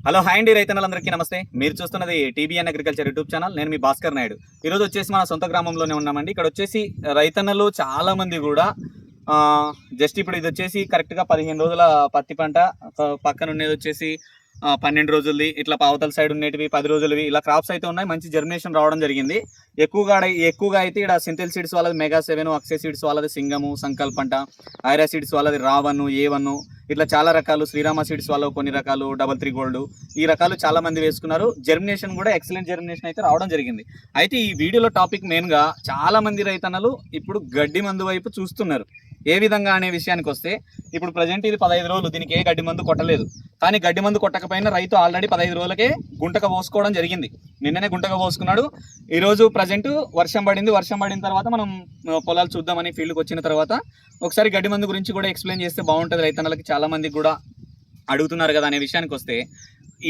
Hello hi అండి రైతన్నలందరికీ నమస్తే. మీరు చూస్తున్నది టీబీఎన్ అగ్రికల్చర్ యూట్యూబ్ ఛానల్. నేను మీ భాస్కర్ నాయుడు. ఈరోజు వచ్చేసి మన సొంత గ్రామంలోనే ఉన్నామండి. ఇక్కడ వచ్చేసి రైతన్నలు చాలామంది కూడా జస్ట్ ఇప్పుడు ఇది వచ్చేసి కరెక్ట్గా 15 రోజుల పత్తి పంట, పక్కన ఉండేది వచ్చేసి 12 రోజులది, ఇట్లా పావతల సైడ్ ఉండేటివి 10 రోజులవి, ఇలా క్రాప్స్ అయితే ఉన్నాయి. మంచి జర్మినేషన్ రావడం జరిగింది. ఎక్కువగా అయితే ఇక్కడ సింథిల్ సీడ్స్ వాళ్ళది మెగా 7, అక్షయ్ సీడ్స్ వాళ్ళది సింగము, సంకల్పంట, ఐరా సీడ్స్ వాళ్ళది రావన్, ఏ1, ఇట్లా చాలా రకాలు, శ్రీరామ సీడ్స్ వాళ్ళు కొన్ని రకాలు, 33 గోల్డ్, ఈ రకాలు చాలా మంది వేసుకున్నారు. జర్మినేషన్ కూడా ఎక్సలెంట్ జర్మినేషన్ అయితే రావడం జరిగింది. అయితే ఈ వీడియోలో టాపిక్ మెయిన్గా చాలా మంది రైతన్నలు ఇప్పుడు గడ్డి మందు వైపు చూస్తున్నారు. ఏ విధంగా అనే విషయానికి వస్తే, ఇప్పుడు ప్రజెంట్ ఇది 15 రోజులు, దీనికి ఏ గడ్డి మందు కొట్టలేదు. కానీ గడ్డి మందు కొట్టకపోయినా రైతు ఆల్రెడీ 15 రోజులకే గుంటక పోసుకోవడం జరిగింది. నిన్ననే గుంటక పోసుకున్నాడు. ఈరోజు ప్రజెంట్ వర్షం పడిన తర్వాత మనం పొలాలు చూద్దామని ఫీల్డ్కి వచ్చిన తర్వాత ఒకసారి గడ్డి మందు గురించి కూడా ఎక్స్ప్లెయిన్ చేస్తే బాగుంటుంది. రైతన్నలకి చాలా మందికి కూడా అడుగుతున్నారు కదా అనే విషయానికి వస్తే,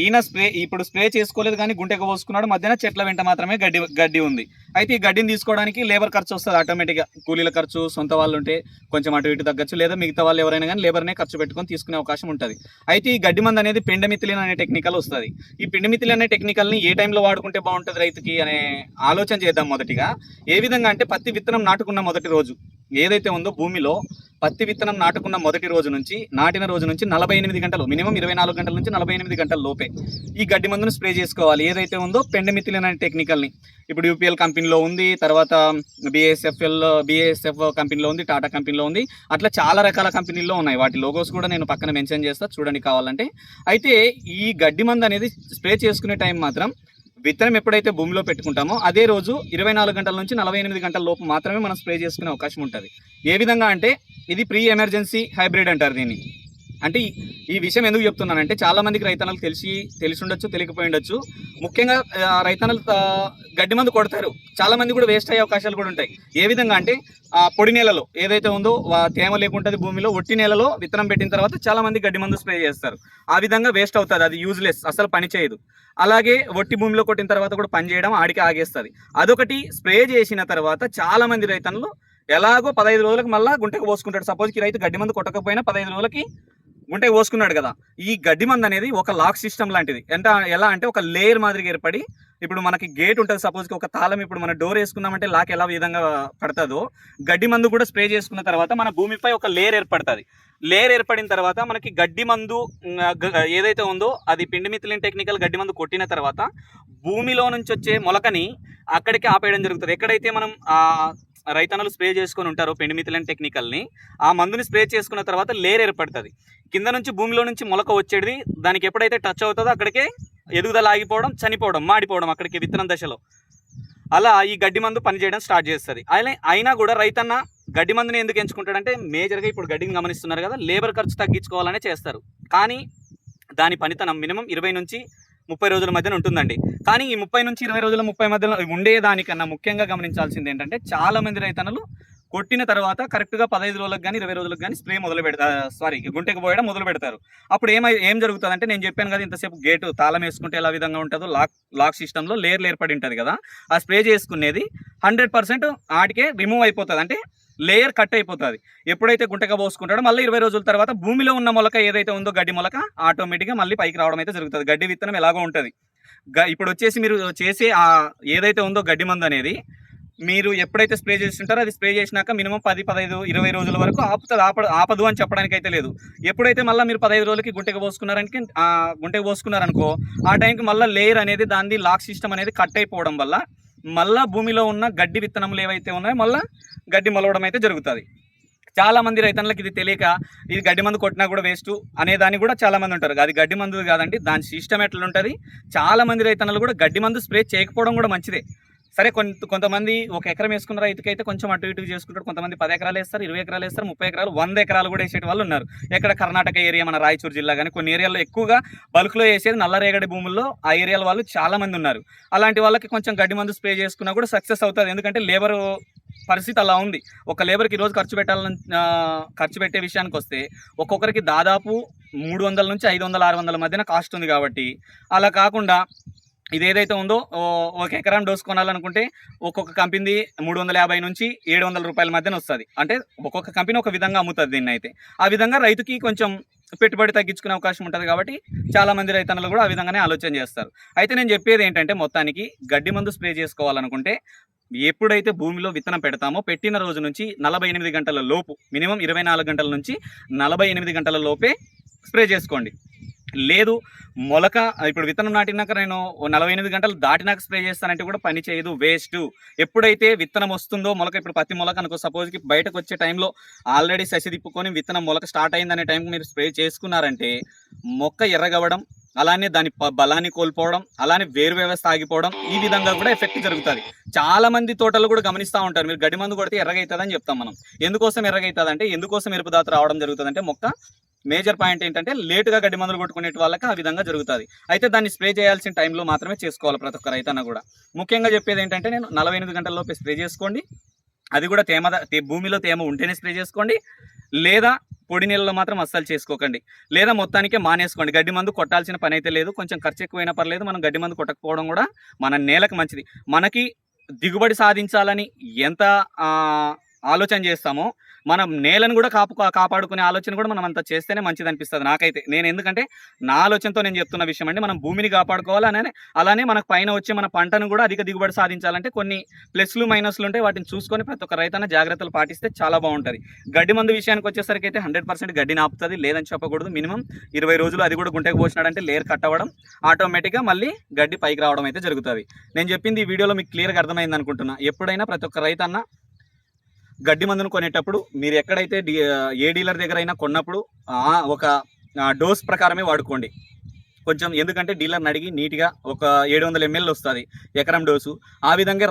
ఈయన ఇప్పుడు స్ప్రే చేసుకోలేదు కానీ గుంటెక పోసుకున్నాడు. మధ్యాహ్నం చెట్ల వెంట మాత్రమే గడ్డి ఉంది. అయితే ఈ గడ్డిని తీసుకోవడానికి లేబర్ ఖర్చు వస్తుంది ఆటోమేటిక్గా. కూలీల ఖర్చు, సొంత వాళ్ళు ఉంటే కొంచెం అటు ఇటు తగ్గచ్చు, లేదా మిగతా వాళ్ళు ఎవరైనా కానీ లేబర్నే ఖర్చు పెట్టుకొని తీసుకునే అవకాశం ఉంటుంది. అయితే ఈ గడ్డి మందు అనేది పెండమిథిలిన్ అనే టెక్నికల్ వస్తుంది. ఈ పెండమిథిలిన్ అనే టెక్నికల్ని ఏ టైంలో వాడుకుంటే బాగుంటుంది రైతుకి అనే ఆలోచన చేద్దాం. మొదటిగా ఏ విధంగా అంటే, పత్తి విత్తనం నాటుకున్న మొదటి రోజు ఏదైతే ఉందో, భూమిలో పత్తి విత్తనం నాటుకున్న మొదటి రోజు నుంచి, నాటిన రోజు నుంచి 48 గంటలు, మినిమం 24 గంటల నుంచి 48 గంటల లోపే ఈ గడ్డి మందును స్ప్రే చేసుకోవాలి. ఏదైతే ఉందో పెండమిథిలిన్ అనే టెక్నికల్ని. ఇప్పుడు యూపీఎల్ కంపెనీలో ఉంది, తర్వాత బిఏఎస్ఎఫ్ కంపెనీలో ఉంది, టాటా కంపెనీలో ఉంది, అట్లా చాలా రకాల కంపెనీల్లో ఉన్నాయి. వాటి లోగోస్ కూడా నేను పక్కన మెన్షన్ చేస్తా, చూడండి కావాలంటే. అయితే ఈ గడ్డి మందు అనేది స్ప్రే చేసుకునే టైం మాత్రం విత్తనం ఎప్పుడైతే భూమిలో పెట్టుకుంటామో అదే రోజు 24 గంటల నుంచి 48 గంటల లోపు మాత్రమే మనం స్ప్రే చేసుకునే అవకాశం ఉంటుంది. ఏ విధంగా అంటే, ఇది ప్రీ ఎమర్జెన్సీ హైబ్రిడ్ అంటారు దీన్ని. అంటే ఈ విషయం ఎందుకు చెప్తున్నానంటే, చాలా మందికి రైతన్నలకు తెలిసి ఉండొచ్చు, తెలియకపోయి ఉండొచ్చు. ముఖ్యంగా రైతన్నలు గడ్డి మందు కొడతారు, చాలా మంది కూడా వేస్ట్ అయ్యే అవకాశాలు కూడా ఉంటాయి. ఏ విధంగా అంటే, పొడి నేలలో ఏదైతే ఉందో తేమ లేకుంటుంది భూమిలో, ఒట్టి నేలలో విత్తనం పెట్టిన తర్వాత చాలా మంది గడ్డి మందు స్ప్రే చేస్తారు. ఆ విధంగా వేస్ట్ అవుతుంది, అది యూజ్లెస్, అసలు పని చేయదు. అలాగే ఒట్టి భూమిలో కొట్టిన తర్వాత కూడా పని చేయడం ఆడికి ఆగేస్తుంది. అదొకటి. స్ప్రే చేసిన తర్వాత చాలా మంది రైతన్నలు ఎలాగో 15 రోజులకు మళ్ళీ గుంటకు పోసుకుంటాడు. సపోజ్కి రైతు గడ్డి మందు కొట్టకపోయినా 15 రోజులకి గుంటకు పోసుకున్నాడు కదా. ఈ గడ్డి మందు అనేది ఒక లాక్ సిస్టమ్ లాంటిది. ఎలా అంటే, ఒక లేయర్ మాదిరిగా ఏర్పడి, ఇప్పుడు మనకి గేట్ ఉంటుంది, సపోజ్కి ఒక తాళం, ఇప్పుడు మన డోర్ వేసుకున్నామంటే లాక్ ఎలా విధంగా పడుతుందో, గడ్డి మందు కూడా స్ప్రే చేసుకున్న తర్వాత మన భూమిపై ఒక లేయర్ ఏర్పడుతుంది. లేయర్ ఏర్పడిన తర్వాత మనకి గడ్డి మందు ఏదైతే ఉందో, అది పెండమిథిలిన్ టెక్నికల్ గడ్డి మందు కొట్టిన తర్వాత భూమిలో నుంచి వచ్చే మొలకని అక్కడికి ఆపేయడం జరుగుతుంది. ఎక్కడైతే మనం రైతన్నలు స్ప్రే చేసుకొని ఉంటారో పెండమిథిలిన్ టెక్నికల్ని, ఆ మందుని స్ప్రే చేసుకున్న తర్వాత లేయర్ ఏర్పడుతుంది. కింద నుంచి భూమిలో నుంచి మొలక వచ్చేది దానికి ఎప్పుడైతే టచ్ అవుతుందో అక్కడికే ఎదుగుదల ఆగిపోవడం, చనిపోవడం, మాడిపోవడం అక్కడికి విత్తనం దశలో. అలా ఈ గడ్డి మందు పనిచేయడం స్టార్ట్ చేస్తుంది. అయినా కూడా రైతన్న గడ్డి మందుని ఎందుకు ఎంచుకుంటాడంటే, మేజర్గా ఇప్పుడు గడ్డిని గమనిస్తున్నారు కదా, లేబర్ ఖర్చు తగ్గించుకోవాలనే చేస్తారు. కానీ దాని పనితనం మినిమం 20 నుంచి 30 రోజుల మధ్యన ఉంటుందండి. కానీ ఈ 30 నుంచి 20 రోజుల 30 మధ్యలో ఉండేదానికన్నా ముఖ్యంగా గమనించాల్సింది ఏంటంటే, చాలా మంది రైతన్నలు కొట్టిన తర్వాత కరెక్ట్గా 15 రోజులకు కానీ 20 రోజులకు కానీ స్ప్రే గుంటెకి పోయడం మొదలు పెడతారు. అప్పుడు ఏం జరుగుతుందంటే, నేను చెప్పాను కదా ఇంతసేపు, గేటు తాళం వేసుకుంటే ఎలా విధంగా ఉంటుందో, లాక్ సిస్టంలో లేయర్లు ఏర్పడి ఉంటుంది కదా, ఆ స్ప్రే చేసుకునేది 100% ఆటికే రిమూవ్ అయిపోతుంది. అంటే లేయర్ కట్ అయిపోతుంది. ఎప్పుడైతే గుంటగా పోసుకుంటాడో మళ్ళీ 20 రోజుల తర్వాత భూమిలో ఉన్న మొలక ఏదైతే ఉందో, గడ్డి మొలక ఆటోమేటిక్గా మళ్ళీ పైకి రావడం అయితే జరుగుతుంది. గడ్డి విత్తనం ఎలాగో ఉంటుంది. ఇప్పుడు వచ్చేసి మీరు చేసే ఏదైతే ఉందో గడ్డి మందు అనేది, మీరు ఎప్పుడైతే స్ప్రే చేస్తుంటారో అది స్ప్రే చేసినాక మినిమం 10, 15, 20 రోజుల వరకు ఆపదు అని చెప్పడానికి అయితే లేదు. ఎప్పుడైతే మళ్ళీ మీరు 15 రోజులకి గుంటకు పోసుకున్నారనుకో, ఆ టైంకి మళ్ళీ లేయర్ అనేది దాని లాక్ సిస్టమ్ అనేది కట్ అయిపోవడం వల్ల మళ్ళీ భూమిలో ఉన్న గడ్డి విత్తనములు ఏవైతే ఉన్నాయో మళ్ళీ గడ్డి మొలవడం అయితే జరుగుతుంది. చాలా మంది రైతన్నలకు ఇది తెలియక, ఇది గడ్డి మందు కొట్టినా కూడా వేస్ట్ అనేదాన్ని కూడా చాలా మంది ఉంటారు. అది గడ్డి మందు కాదండి, దాని సిస్టమ్ ఎట్లా ఉంటుంది. చాలా మంది రైతన్నలు కూడా గడ్డి మందు స్ప్రే చేయకపోవడం కూడా మంచిదే. సరే, కొంతమంది 1 ఎకరం వేసుకున్న రైతుకైతే కొంచెం అటు ఇటు చేసుకుంటారు. కొంతమంది 10 ఎకరాలు వేస్తారు, 20 ఎకరాలు వేస్తారు, 30 ఎకరాలు, 100 ఎకరాలు కూడా వేసే వాళ్ళు ఉన్నారు. ఎక్కడ కర్ణాటక ఏరియా, మన రాయచూరు జిల్లా కానీ కొన్ని ఏరియాల్లో ఎక్కువగా బల్క్లో వేసేది నల్లరేగడి భూముల్లో ఆ ఏరియాల వాళ్ళు చాలా మంది ఉన్నారు. అలాంటి వాళ్ళకి కొంచెం గడ్డి మందు స్ప్రే చేసుకున్నా కూడా సక్సెస్ అవుతుంది. ఎందుకంటే లేబర్ పరిస్థితి అలా ఉంది. ఒక లేబర్కి ఈరోజు ఖర్చు పెట్టే విషయానికి వస్తే, ఒక్కొక్కరికి దాదాపు 300 నుంచి 500, 600 మధ్యన కాస్ట్ ఉంది. కాబట్టి అలా కాకుండా ఇదేదైతే ఉందో ఒక ఎకరం డోస్ కొనాలనుకుంటే ఒక్కొక్క కంపెనీ 350 నుంచి 700 రూపాయల మధ్యన వస్తుంది. అంటే ఒక్కొక్క కంపెనీ ఒక విధంగా అమ్ముతుంది దీన్ని. అయితే ఆ విధంగా రైతుకి కొంచెం పెట్టుబడి తగ్గించుకునే అవకాశం ఉంటుంది కాబట్టి చాలామంది రైతన్నలు కూడా ఆ విధంగానే ఆలోచన చేస్తారు. అయితే నేను చెప్పేది ఏంటంటే మొత్తానికి గడ్డి మందు స్ప్రే చేసుకోవాలనుకుంటే ఎప్పుడైతే భూమిలో విత్తనం పెడతామో పెట్టిన రోజు నుంచి 48 గంటల లోపు, మినిమం 24 గంటల నుంచి 48 గంటల లోపే స్ప్రే చేసుకోండి. లేదు మొలక ఇప్పుడు విత్తనం నాటినాక నేను 48 గంటలు దాటినాక స్ప్రే చేస్తానంటే కూడా పని చేయదు, వేస్ట్. ఎప్పుడైతే విత్తనం వస్తుందో మొలక, ఇప్పుడు పత్తి మొలక అనుకో సపోజ్కి బయటకు వచ్చే టైంలో ఆల్రెడీ ససి తిప్పుకొని విత్తనం మొలక స్టార్ట్ అయిందనే టైంకి మీరు స్ప్రే చేసుకున్నారంటే మొక్క ఎర్రగవ్వడం, అలానే దాని బలాన్ని కోల్పోవడం, అలానే వేరు వ్యవస్థ ఆగిపోవడం, ఈ విధంగా కూడా ఎఫెక్ట్ జరుగుతుంది. చాలా మంది తోటలు కూడా గమనిస్తూ ఉంటారు, మీరు గడ్డి మందు కొడితే ఎర్రగవుతుందని చెప్తాం మనం. ఎందుకోసం ఎర్రగవుతుంది అంటే, ఎందుకోసం ఎరుపు దాత రావడం జరుగుతుంది అంటే మొక్క మేజర్ పాయింట్ ఏంటంటే లేటుగా గడ్డి మందులు కొట్టుకునే వాళ్ళకి ఆ విధంగా జరుగుతుంది. అయితే దాన్ని స్ప్రే చేయాల్సిన టైంలో మాత్రమే చేసుకోవాలి ప్రతి ఒక్క రైతన్న కూడా. ముఖ్యంగా చెప్పేది ఏంటంటే నేను 48 గంటల్లోపే స్ప్రే చేసుకోండి. అది కూడా భూమిలో తేమ ఉంటేనే స్ప్రే చేసుకోండి, లేదా పొడి నీళ్ళలో మాత్రం అస్సలు చేసుకోకండి, లేదా మొత్తానికే మానేసుకోండి. గడ్డి మందు కొట్టాల్సిన పని అయితే లేదు, కొంచెం ఖర్చు ఎక్కువైనా పర్లేదు, మనం గడ్డి మందు కొట్టకపోవడం కూడా మన నేలకు మంచిది. మనకి దిగుబడి సాధించాలని ఎంత ఆలోచన చేస్తామో మనం నేలను కూడా కాపాడుకునే ఆలోచన కూడా మనం అంత చేస్తేనే మంచిది అనిపిస్తుంది నాకైతే. నేను ఎందుకంటే నా ఆలోచనతో నేను చెప్తున్న విషయం అండి, మనం భూమిని కాపాడుకోవాలి, అలానే మనకు పైన వచ్చే మన పంటను కూడా అధిక దిగుబడి సాధించాలంటే కొన్ని ప్లస్లు మైనస్లు ఉంటాయి, వాటిని చూసుకొని ప్రతి ఒక్క రైతన్న జాగ్రత్తలు పాటిస్తే చాలా బాగుంటుంది. గడ్డి మందు విషయానికి వచ్చేసరికి అయితే 100% గడ్డిని ఆపుతుంది, లేదని చెప్పకూడదు. మినిమం 20 రోజులు అది కూడా గుంటకు పోసినాడంటే లేయర్ కట్ అవ్వడం, ఆటోమేటిక్గా మళ్ళీ గడ్డి పైకి రావడం అయితే జరుగుతుంది. నేను చెప్పింది ఈ వీడియోలో మీకు క్లియర్గా అర్థమైంది అనుకుంటున్నా. ఎప్పుడైనా ప్రతి ఒక్క రైతన్న గడ్డి మందును కొనేటప్పుడు మీరు ఎక్కడైతే ఏ డీలర్ దగ్గర అయినా కొన్నప్పుడు ఒక డోస్ ప్రకారమే వాడుకోండి కొంచెం. ఎందుకంటే డీలర్ని అడిగి నీట్గా ఒక 700 ml వస్తుంది ఎకరం డోసు. ఆ విధంగా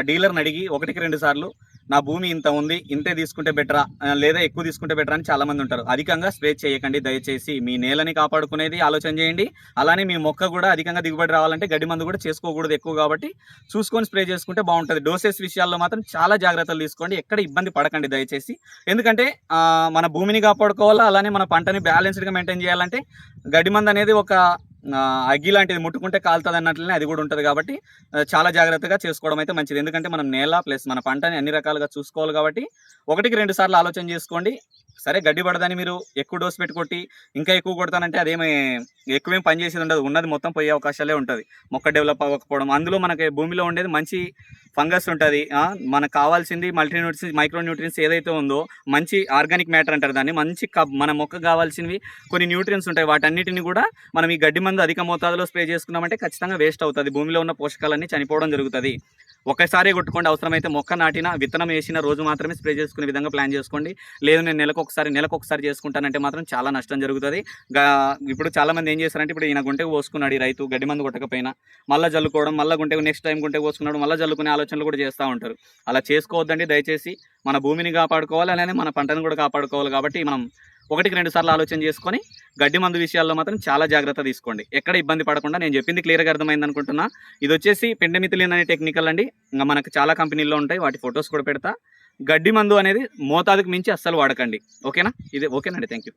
డీలర్ని అడిగి 1-2 సార్లు నా భూమి ఇంత ఉంది, ఇంతే తీసుకుంటే బెటరా లేదా ఎక్కువ తీసుకుంటే బెటరా అని చాలామంది ఉంటారు. అధికంగా స్ప్రే చేయకండి దయచేసి. మీ నేలని కాపాడుకునేది ఆలోచన చేయండి. అలానే మీ మొక్క కూడా అధికంగా దిగుబడి రావాలంటే గడ్డి మందు కూడా చేసుకోకూడదు ఎక్కువ, కాబట్టి చూసుకొని స్ప్రే చేసుకుంటే బాగుంటుంది. డోసెస్ విషయాల్లో మాత్రం చాలా జాగ్రత్తలు తీసుకోండి, ఎక్కడ ఇబ్బంది పడకండి దయచేసి. ఎందుకంటే మన భూమిని కాపాడుకోవాలా, అలానే మన పంటని బ్యాలెన్స్డ్గా మెయింటైన్ చేయాలంటే గడ్డి మందు అనేది ఒక అగ్గి లాంటిది, ముట్టుకుంటే కాలుతుంది అన్నట్లనే అది కూడా ఉంటుంది. కాబట్టి చాలా జాగ్రత్తగా చేసుకోవడం అయితే మంచిది. ఎందుకంటే మనం నేల ప్లస్ మన పంటని అన్ని రకాలుగా చూసుకోవాలి కాబట్టి 1-2 సార్లు ఆలోచన చేసుకోండి. సరే గడ్డి పడదని మీరు ఎక్కువ డోస్ పెట్టుకొట్టి ఇంకా ఎక్కువ కొడతానంటే అదేమి ఎక్కువేం పని చేసేది ఉండదు, ఉన్నది మొత్తం పోయే అవకాశాలే ఉంటుంది. మొక్క డెవలప్ అవ్వకపోవడం, అందులో మనకి భూమిలో ఉండేది మంచి ఫంగస్ ఉంటుంది, మనకు కావాల్సింది మల్టీన్యూట్రియన్స్ మైక్రోన్యూట్రియన్స్ ఏదైతే ఉందో, మంచి ఆర్గానిక్ మ్యాటర్ అంటారు దాన్ని, మంచి మన మొక్క కావాల్సినవి కొన్ని న్యూట్రియన్స్ ఉంటాయి. వాటన్నిటిని కూడా మనం ఈ గడ్డి మందు అధిక మోతాదులో స్ప్రే చేసుకున్నామంటే ఖచ్చితంగా వేస్ట్ అవుతుంది, భూమిలో ఉన్న పోషకాలన్నీ చనిపోవడం జరుగుతుంది. ఒకసారి కొట్టుకోండి, అవసరమైతే మొక్క నాటిన విత్తనం వేసిన రోజు మాత్రమే స్ప్రే చేసుకునే విధంగా ప్లాన్ చేసుకోండి. లేదు నేను నెలకొకసారి చేసుకుంటానంటే మాత్రం చాలా నష్టం జరుగుతుంది. ఇప్పుడు చాలామంది ఏం చేస్తారంటే, ఇప్పుడు ఈయన గుంటకు పోసుకున్నాడు ఈ రైతు గడ్డి మందు కొట్టకపోయినా మళ్ళీ జల్లుకోవడం, మళ్ళీ గుంటకు నెక్స్ట్ టైం గుంటకు పోసుకున్నాడు మళ్ళీ జల్లుకునే ఆలోచనలు కూడా చేస్తూ ఉంటారు. అలా చేసుకోవద్దండి దయచేసి. మన భూమిని కాపాడుకోవాలి, అలానే మన పంటను కూడా కాపాడుకోవాలి. కాబట్టి మనం 1-2 సార్లు ఆలోచన చేసుకొని గడ్డి మందు విషయాల్లో మాత్రం చాలా జాగ్రత్త తీసుకోండి, ఎక్కడ ఇబ్బంది పడకుండా. నేను చెప్పింది క్లియర్గా అర్థమైంది అనుకుంటున్నా. ఇది వచ్చేసి పెండమిథిలిన్ అనే టెక్నికల్ అండి, ఇంకా మనకు చాలా కంపెనీల్లో ఉంటాయి, వాటి ఫొటోస్ కూడా పెడతా. గడ్డి మందు అనేది మోతాదుకు మించి అస్సలు వాడకండి, ఓకేనా? ఇది ఓకేనండి, థ్యాంక్ యూ.